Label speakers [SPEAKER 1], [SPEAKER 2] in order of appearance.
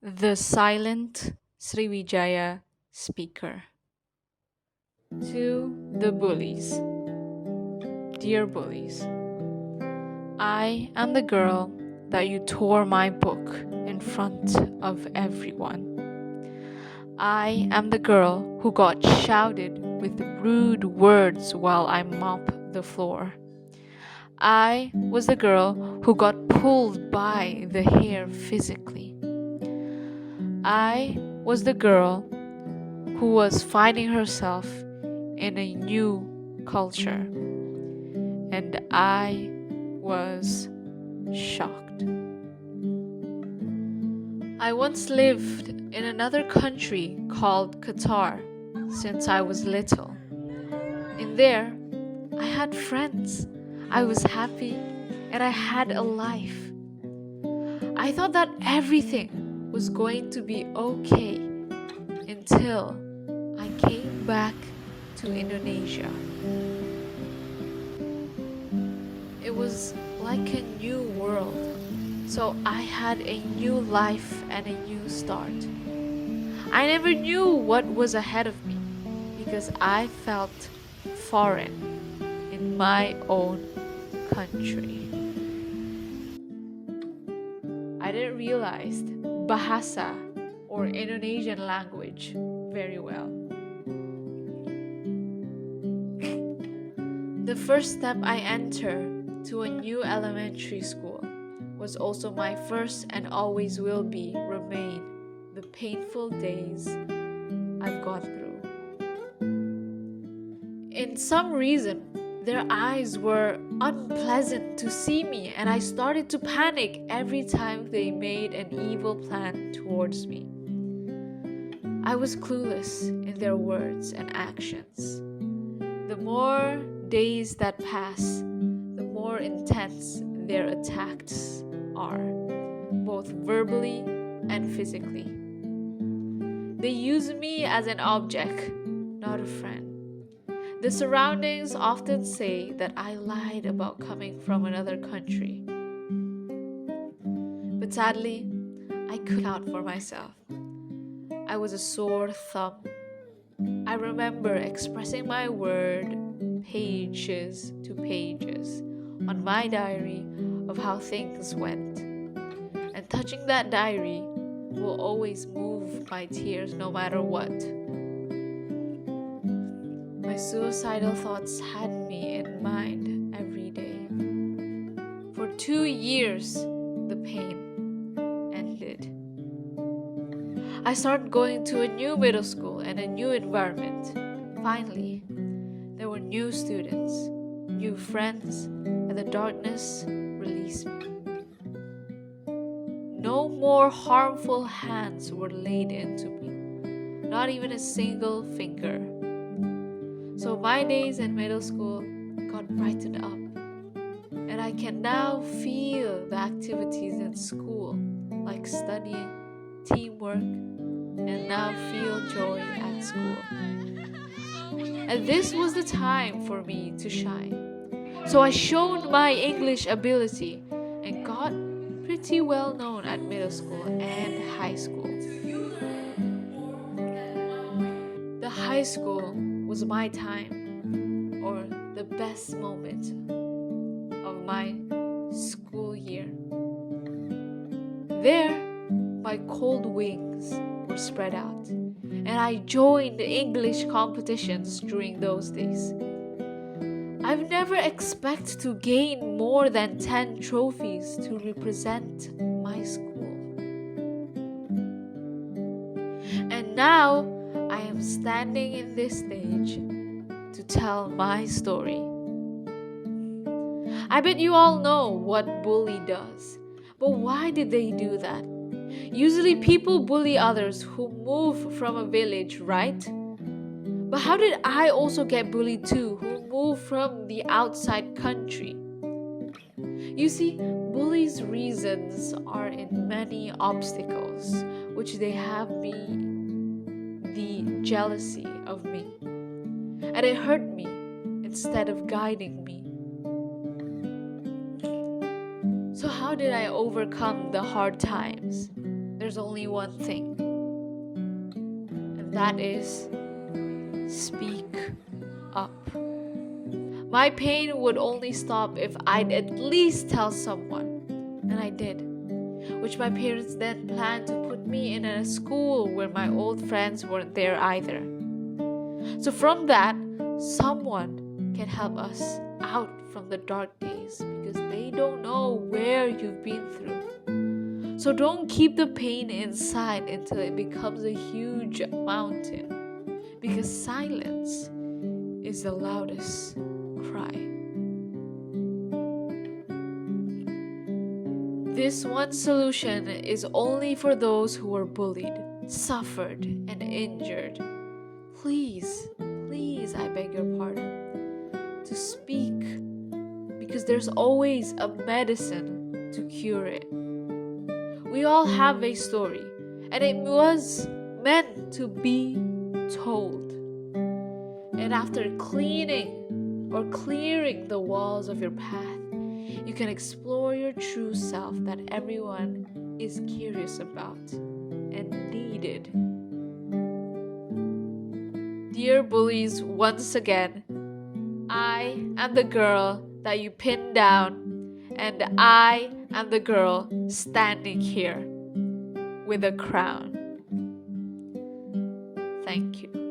[SPEAKER 1] The silent Sriwijaya speaker. To the bullies. Dear bullies, I am the girl that you tore my book in front of everyone. I am the girl who got shouted with rude words while I mop the floor. I was the girl who got pulled by the hair physically. I was the girl who was finding herself in a new culture, and I was shocked. I once lived in another country called Qatar since I was little. In there, I had friends, I was happy, and I had a life. I thought that everything was going to be okay until I came back to Indonesia. It was like a new world, so I had a new life and a new start. I never knew what was ahead of me because I felt foreign in my own country. I didn't realize Bahasa or Indonesian language very well. The first step I entered to a new elementary school was also my first and always will remain the painful days I've gone through. In some reason, their eyes were unpleasant to see me, and I started to panic every time they made an evil plan towards me. I was clueless in their words and actions. The more days that pass, the more intense their attacks are, both verbally and physically. They use me as an object, not a friend. The surroundings often say that I lied about coming from another country. But sadly, I couldn't account for myself. I was a sore thumb. I remember expressing my word pages to pages on my diary of how things went. And touching that diary will always move my tears no matter what. My suicidal thoughts had me in mind every day. For 2 years, the pain ended. I started going to a new middle school and a new environment. Finally, there were new students, new friends, and the darkness released me. No more harmful hands were laid into me, not even a single finger. So my days in middle school got brightened up, and I can now feel the activities in school, like studying, teamwork, and now feel joy at school. And this was the time for me to shine. So I showed my English ability and got pretty well known at middle school and high school. The high school was my time, or the best moment of my school year. There, my cold wings were spread out, and I joined English competitions during those days. I've never expected to gain more than 10 trophies to represent my school. And now I am standing in this stage to tell my story. I bet you all know what bully does, but why did they do that? Usually people bully others who move from a village, right? But how did I also get bullied too, who moved from the outside country? You see, bullies' reasons are in many obstacles, which they have the jealousy of me. And it hurt me instead of guiding me. So how did I overcome the hard times? there's only one thing, and that is speak up. My pain would only stop if I'd at least tell someone, and I did, which my parents then planned to put me in a school where my old friends weren't there either. So from that, someone can help us out from the dark days because they don't know where you've been through. So don't keep the pain inside until it becomes a huge mountain, because silence is the loudest cry. This one solution is only for those who were bullied, suffered, and injured. Please, I beg your pardon, to speak, because there's always a medicine to cure it. We all have a story, and it was meant to be told. And after clearing or clearing the walls of your path, you can explore your true self that everyone is curious about and needed. Dear bullies, once again, I am the girl that you pinned down, and I am the girl standing here with a crown. Thank you.